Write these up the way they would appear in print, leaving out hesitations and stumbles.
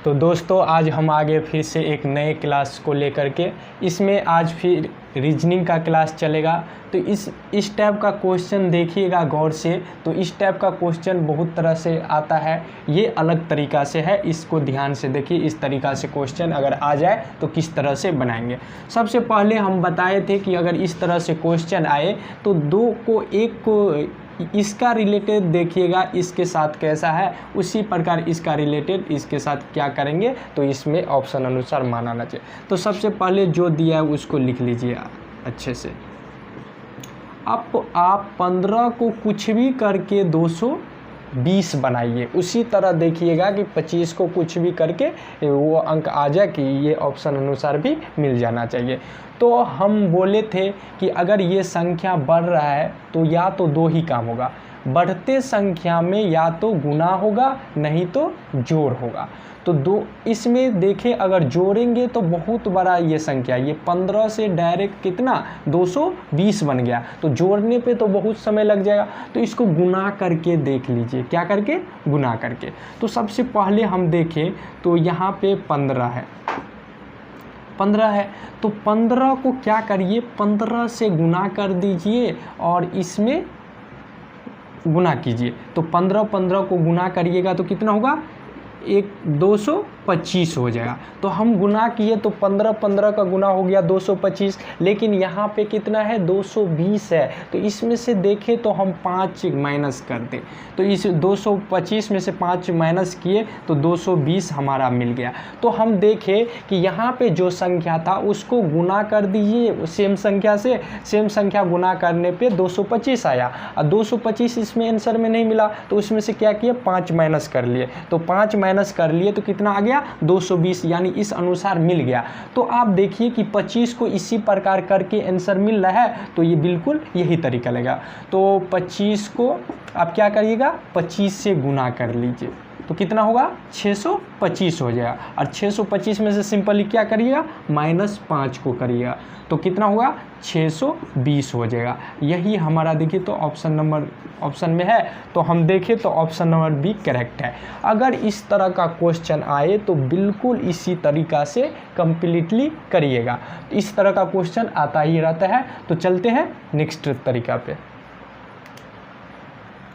तो दोस्तों आज हम आगे फिर से एक नए क्लास को लेकर के, इसमें आज फिर रीजनिंग का क्लास चलेगा। तो इस टाइप का क्वेश्चन देखिएगा गौर से। तो इस टाइप का क्वेश्चन बहुत तरह से आता है, ये अलग तरीक़ा से है, इसको ध्यान से देखिए। इस तरीक़ा से क्वेश्चन अगर आ जाए तो किस तरह से बनाएंगे। सबसे पहले हम बताए थे कि अगर इस तरह से क्वेश्चन आए तो दो को एक को इसका रिलेटेड देखिएगा इसके साथ कैसा है, उसी प्रकार इसका रिलेटेड इसके साथ क्या करेंगे, तो इसमें ऑप्शन अनुसार मानना चाहिए। तो सबसे पहले जो दिया है उसको लिख लीजिए अच्छे से। अब आप 15 को कुछ भी करके 220 बनाइए। उसी तरह देखिएगा कि 25 को कुछ भी करके वो अंक आ जाए कि ये ऑप्शन अनुसार भी मिल जाना चाहिए। तो हम बोले थे कि अगर ये संख्या बढ़ रहा है तो या तो दो ही काम होगा, बढ़ते संख्या में या तो गुना होगा नहीं तो जोड़ होगा। तो दो इसमें देखें, अगर जोड़ेंगे तो बहुत बड़ा ये संख्या, ये 15 से डायरेक्ट कितना 220 बन गया। तो जोड़ने पे तो बहुत समय लग जाएगा, तो इसको गुना करके देख लीजिए। क्या करके? गुना करके। तो सबसे पहले हम देखें तो यहाँ पे 15 है, 15 है तो 15 को क्या करिए, 15 से गुना कर दीजिए और इसमें गुना कीजिए। तो 15 को गुना करिएगा तो कितना होगा, 225 हो जाएगा। तो हम गुना किए तो 15 का गुना हो गया 225, लेकिन यहाँ पे कितना है 220 है। तो इसमें से देखें तो हम 5 माइनस कर दें, तो इस 225 में से 5 माइनस किए तो 220 हमारा मिल गया। तो हम देखें कि यहाँ पे जो संख्या था उसको गुना कर दीजिए सेम संख्या से, सेम संख्या गुना करने पे 225 आया और 225 इसमें आंसर में नहीं मिला, तो उसमें से क्या किए 5 माइनस कर लिए। तो 5 माइनस कर लिए तो कितना आ गया 220, यानी इस अनुसार मिल गया। तो आप देखिए कि 25 को इसी प्रकार करके आंसर मिल रहा है, तो ये बिल्कुल यही तरीका लगेगा। तो 25 को आप क्या करिएगा, 25 से गुना कर लीजिए तो कितना होगा 625 हो जाएगा। और 625 में से सिंपली क्या करिएगा -5 को करिएगा तो कितना होगा 620 हो जाएगा। यही हमारा देखिए तो ऑप्शन में है, तो हम देखें तो ऑप्शन नंबर बी करेक्ट है। अगर इस तरह का क्वेश्चन आए तो बिल्कुल इसी तरीक़ा से कंप्लीटली करिएगा। इस तरह का क्वेश्चन आता ही रहता है। तो चलते हैं नेक्स्ट तरीका पे।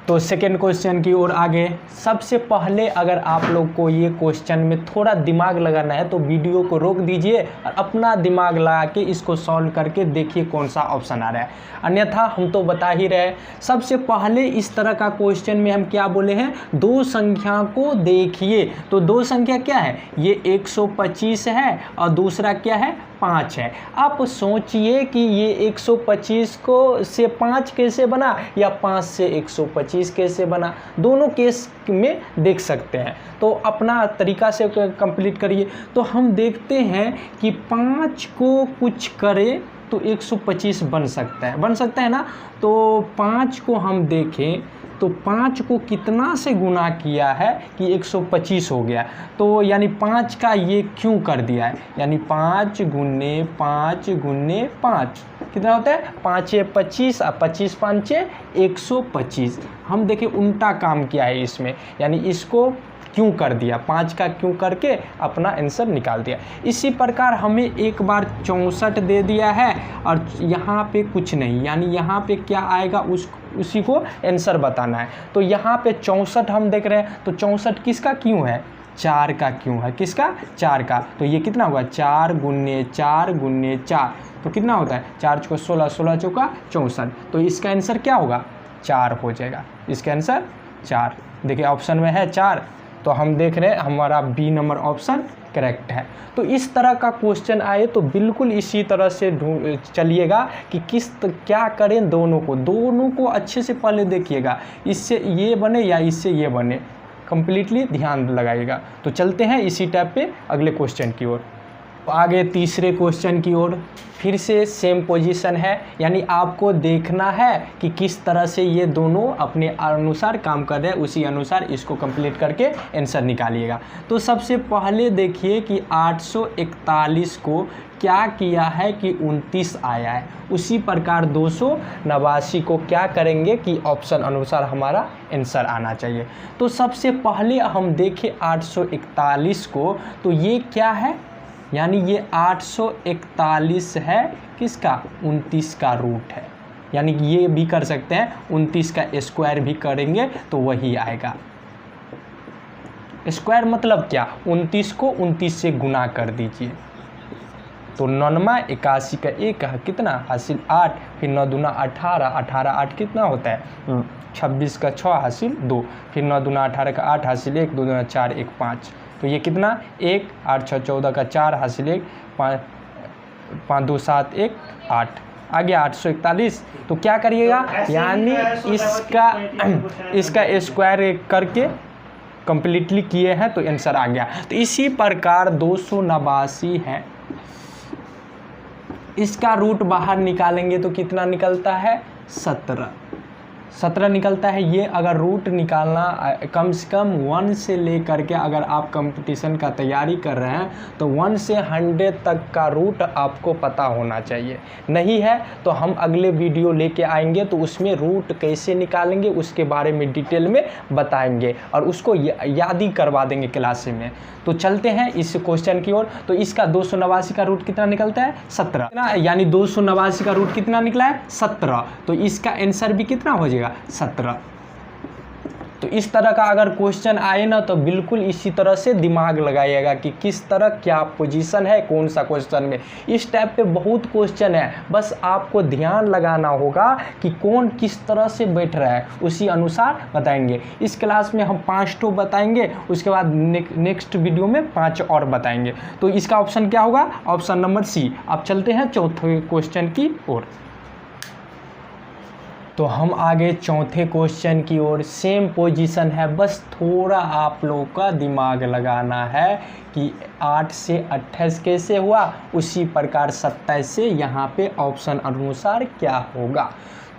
तो सेकेंड क्वेश्चन की ओर आगे। सबसे पहले अगर आप लोग को ये क्वेश्चन में थोड़ा दिमाग लगाना है तो वीडियो को रोक दीजिए और अपना दिमाग लगा के इसको सॉल्व करके देखिए कौन सा ऑप्शन आ रहा है, अन्यथा हम तो बता ही रहे। सबसे पहले इस तरह का क्वेश्चन में हम क्या बोले हैं, दो संख्या को देखिए। तो दो संख्या क्या है, ये 125 है और दूसरा क्या है 5 है। आप सोचिए कि ये 125 को से 5 कैसे बना या 5 से 125 कैसे बना, दोनों केस में देख सकते हैं। तो अपना तरीका से कंप्लीट करिए। तो हम देखते हैं कि 5 को कुछ करें तो 125 बन सकता है ना। तो 5 को हम देखें तो 5 को कितना से गुना किया है कि 125 हो गया। तो यानी 5 का ये क्यों कर दिया है, यानी 5 गुने 5 गुने 5 कितना होता है 5 × 25 और 25 × 5 = 125। हम देखिए उल्टा काम किया है इसमें, यानी इसको क्यों कर दिया, 5 का क्यों करके अपना आंसर निकाल दिया। इसी प्रकार हमें एक बार 64 दे दिया है और यहाँ पे कुछ नहीं, यानी यहाँ पे क्या आएगा उसी को आंसर बताना है। तो यहाँ पे 64 हम देख रहे हैं, तो 64 किसका क्यों है, 4 का क्यों है, किसका 4 का। तो ये कितना होगा 4 गुने 4 गुने 4 तो कितना होता है 4 × 16, 16 चौका 64। तो इसका आंसर क्या होगा 4 हो जाएगा। इसका आंसर 4, देखिए ऑप्शन में है 4, तो हम देख रहे हैं हमारा बी नंबर ऑप्शन करेक्ट है। तो इस तरह का क्वेश्चन आए तो बिल्कुल इसी तरह से चलिएगा कि क्या करें, दोनों को अच्छे से पहले देखिएगा, इससे ये बने या इससे ये बने, कंप्लीटली ध्यान लगाइएगा। तो चलते हैं इसी टाइप पे अगले क्वेश्चन की ओर। आगे तीसरे क्वेश्चन की ओर फिर से सेम पोजीशन है, यानी आपको देखना है कि किस तरह से ये दोनों अपने अनुसार काम कर रहे हैं, उसी अनुसार इसको कंप्लीट करके आंसर निकालिएगा। तो सबसे पहले देखिए कि 841 को क्या किया है कि 29 आया है, उसी प्रकार 289 को क्या करेंगे कि ऑप्शन अनुसार हमारा आंसर आना चाहिए। तो सबसे पहले हम देखें 841 को, तो ये क्या है, यानी ये 841 है किसका, 29 का रूट है। यानी कि ये भी कर सकते हैं, 29 का स्क्वायर भी करेंगे तो वही आएगा। स्क्वायर मतलब क्या, 29 को 29 से गुना कर दीजिए, तो 99 81 का 1 कितना हासिल 8, फिर 9 दूना 18, 18 8 कितना होता है 26 का 6 हासिल 2, फिर 9 दूना 18 का 8 हासिल 1, 2 दूना 4 1 5, तो ये कितना 1, 8 6 14 का 4 हासिल 1, 5 2 7 1 8 आ गया 841। तो क्या करिएगा, यानी इसका स्क्वायर करके कंप्लीटली किए हैं तो आंसर आ गया। तो इसी प्रकार 289 है, इसका रूट बाहर निकालेंगे तो कितना निकलता है 17 निकलता है। ये अगर रूट निकालना कम से कम 1 से लेकर के, अगर आप कंपटीशन का तैयारी कर रहे हैं तो 1 से 100 तक का रूट आपको पता होना चाहिए। नहीं है तो हम अगले वीडियो लेके आएंगे, तो उसमें रूट कैसे निकालेंगे उसके बारे में डिटेल में बताएंगे और उसको याद ही करवा देंगे क्लास में। तो चलते हैं इस क्वेश्चन की ओर। तो इसका 289 का रूट कितना निकलता है 17, यानी 289 का रूट कितना निकला है 17, तो इसका आंसर भी कितना हो जाएगा 17। तो इस तरह का अगर क्वेश्चन आए ना तो बिल्कुल इसी तरह से दिमाग लगाइएगा कि किस तरह क्या पोजीशन है कौन सा क्वेश्चन में। इस टाइप पे बहुत क्वेश्चन है, बस आपको ध्यान लगाना होगा कि कौन किस तरह से बैठ रहा है, उसी अनुसार बताएंगे। इस क्लास में हम 5 तो बताएंगे, उसके बाद नेक्स्ट वीडियो में 5 और बताएंगे। तो इसका ऑप्शन क्या होगा, ऑप्शन नंबर सी। अब चलते हैं चौथे क्वेश्चन की ओर। तो हम आगे चौथे क्वेश्चन की ओर। सेम पोजीशन है, बस थोड़ा आप लोगों का दिमाग लगाना है कि 8 से 28 कैसे हुआ, उसी प्रकार 27 से यहाँ पे ऑप्शन अनुसार क्या होगा।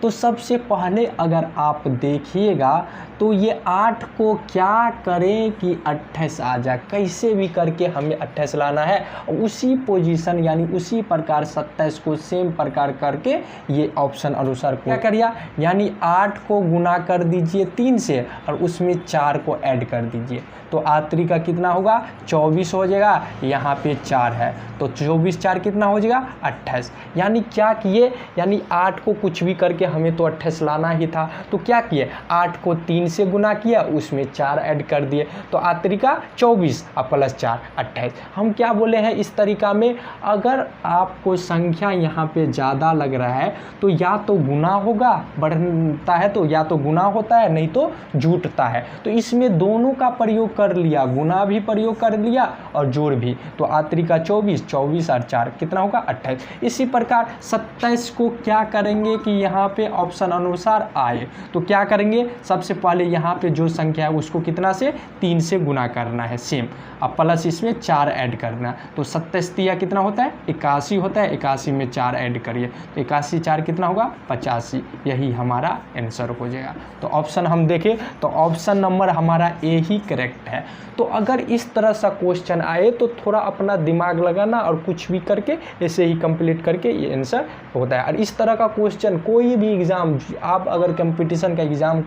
तो सबसे पहले अगर आप देखिएगा तो ये 8 को क्या करें कि 28 आ जाए, कैसे भी करके हमें 28 लाना है। और उसी पोजीशन यानी उसी प्रकार 27 को सेम प्रकार करके ये ऑप्शन अनुसार क्या करिए, यानी 8 को गुना कर दीजिए 3 से और उसमें 4 को ऐड कर दीजिए, तो आतरी का कितना होगा 24 हो जाएगा। यहाँ पे 4 है तो 24 4 कितना हो जाएगा 28। यानी क्या किए, यानी 8 को कुछ भी करके हमें तो 28 लाना ही था, तो क्या किए 8 को 3 से गुना किया, उसमें 4 ऐड कर दिए, तो आतरिका 24 और प्लस 4 28। हम क्या बोले हैं इस तरीका में, अगर आपको संख्या यहाँ पे ज़्यादा लग रहा है तो या तो गुना होगा, बढ़ता है तो या तो गुना होता है नहीं तो जुटता है। तो इसमें दोनों का प्रयोग कर लिया, गुना भी प्रयोग कर लिया और जोड़ भी, तो आतरिका 24 24 और 4 कितना होगा 28। इसी प्रकार 27 को क्या करेंगे कि यहाँ पे ऑप्शन अनुसार आए, तो क्या करेंगे सबसे पहले यहाँ पे जो संख्या है उसको कितना से 3 से गुना करना है सेम, अब प्लस इसमें 4 ऐड करना, तो 27 तिया कितना होता है 81 होता है, 81 में 4 ऐड करिए तो 81 4 कितना होगा 85, यही हमारा आंसर हो जाएगा। तो ऑप्शन हम देखें तो ऑप्शन नंबर हमारा ए ही करेक्ट है। तो अगर इस तरह सा क्वेश्चन आए तो थोड़ा अपना दिमाग लगाना और कुछ भी करके ऐसे ही कंप्लीट करके ये आंसर होता है। और इस तरह का क्वेश्चन कोई भी एग्ज़ाम, आप अगर कंपटीशन का एग्ज़ाम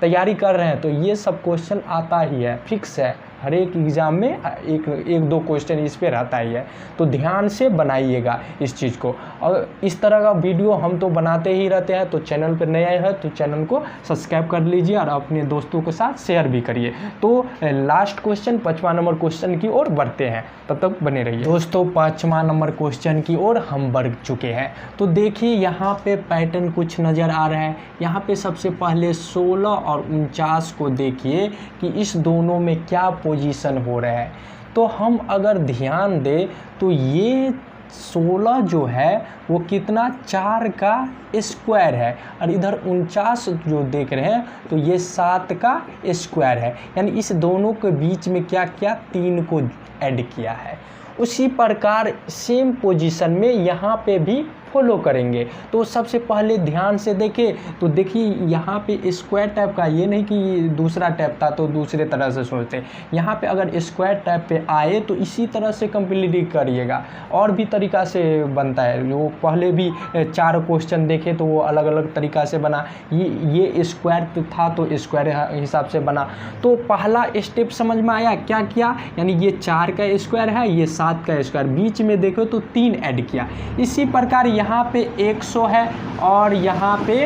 तैयारी कर रहे हैं तो ये सब क्वेश्चन आता ही है, फिक्स है, हर एक एग्ज़ाम में एक दो क्वेश्चन इस पे रहता ही है। तो ध्यान से बनाइएगा इस चीज़ को। और इस तरह का वीडियो हम तो बनाते ही रहते हैं, तो चैनल पर नए हैं तो चैनल को सब्सक्राइब कर लीजिए और अपने दोस्तों के साथ शेयर भी करिए। तो लास्ट क्वेश्चन 5वां नंबर क्वेश्चन की ओर बढ़ते हैं, तब तक बने रहिए दोस्तों। 5वां नंबर क्वेश्चन की ओर हम बढ़ चुके हैं। तो देखिए यहाँ पे पैटर्न कुछ नज़र आ रहा है। यहाँ पे सबसे पहले 16 और 49 को देखिए कि इस दोनों में क्या पोजीशन हो रहा है। तो हम अगर ध्यान दें तो ये 16 जो है वो कितना 4 का स्क्वायर है, और इधर 49 जो देख रहे हैं तो ये 7 का स्क्वायर है। यानी इस दोनों के बीच में क्या किया 3 को ऐड किया है। उसी प्रकार सेम पोजीशन में यहाँ पे भी फॉलो करेंगे। तो सबसे पहले ध्यान से देखें तो देखिए यहाँ पे स्क्वायर टाइप का, ये नहीं कि दूसरा टाइप था तो दूसरे तरह से सोचते। यहाँ पे अगर स्क्वायर टाइप पे आए तो इसी तरह से कंप्लीट करिएगा। और भी तरीका से बनता है, वो पहले भी 4 क्वेश्चन देखे तो वो अलग अलग तरीका से बना। ये स्क्वायर था तो स्क्वायर हिसाब से बना। तो पहला स्टेप समझ में आया क्या किया, यानी ये 4 का स्क्वायर है, ये 7 का स्क्वायर, बीच में देखो तो 3 ऐड किया। इसी प्रकार यहाँ पे 100 है और यहाँ पे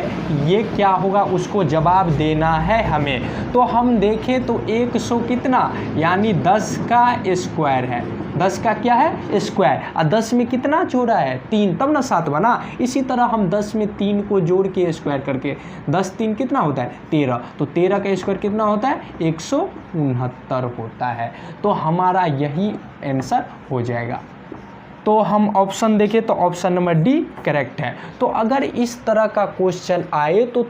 ये क्या होगा, उसको जवाब देना है हमें। तो हम देखें तो 100 कितना, यानी 10 का स्क्वायर है, 10 का क्या है स्क्वायर, और 10 में कितना जोड़ा है 3, तब ना 7 बना। इसी तरह हम 10 में 3 को जोड़ के स्क्वायर करके 10 3 कितना होता है 13, तो 13 का स्क्वायर कितना होता है 169 होता है। तो हमारा यही आंसर हो जाएगा। तो हम ऑप्शन देखें तो ऑप्शन नंबर डी करेक्ट है। तो अगर इस तरह का क्वेश्चन आए तो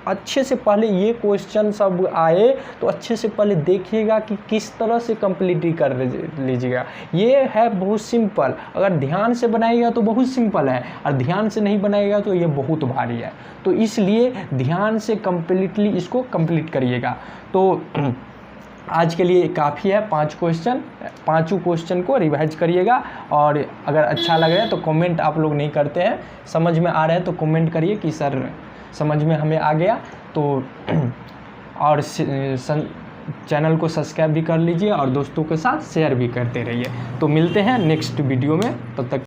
अच्छे से पहले, ये क्वेश्चन सब आए तो अच्छे से पहले देखिएगा कि किस तरह से कंप्लीट कर लीजिएगा। ये है बहुत सिंपल, अगर ध्यान से बनाइएगा तो बहुत सिंपल है, और ध्यान से नहीं बनाइएगा तो ये बहुत भारी है। तो इसलिए ध्यान से कम्प्लीटली इसको कंप्लीट करिएगा। तो आज के लिए काफ़ी है 5 क्वेश्चन, 5 क्वेश्चन को रिवाइज करिएगा। और अगर अच्छा लग रहा है तो कमेंट आप लोग नहीं करते हैं, समझ में आ रहा है तो कमेंट करिए कि सर समझ में हमें आ गया। तो और चैनल को सब्सक्राइब भी कर लीजिए और दोस्तों के साथ शेयर भी करते रहिए। तो मिलते हैं नेक्स्ट वीडियो में, तब तक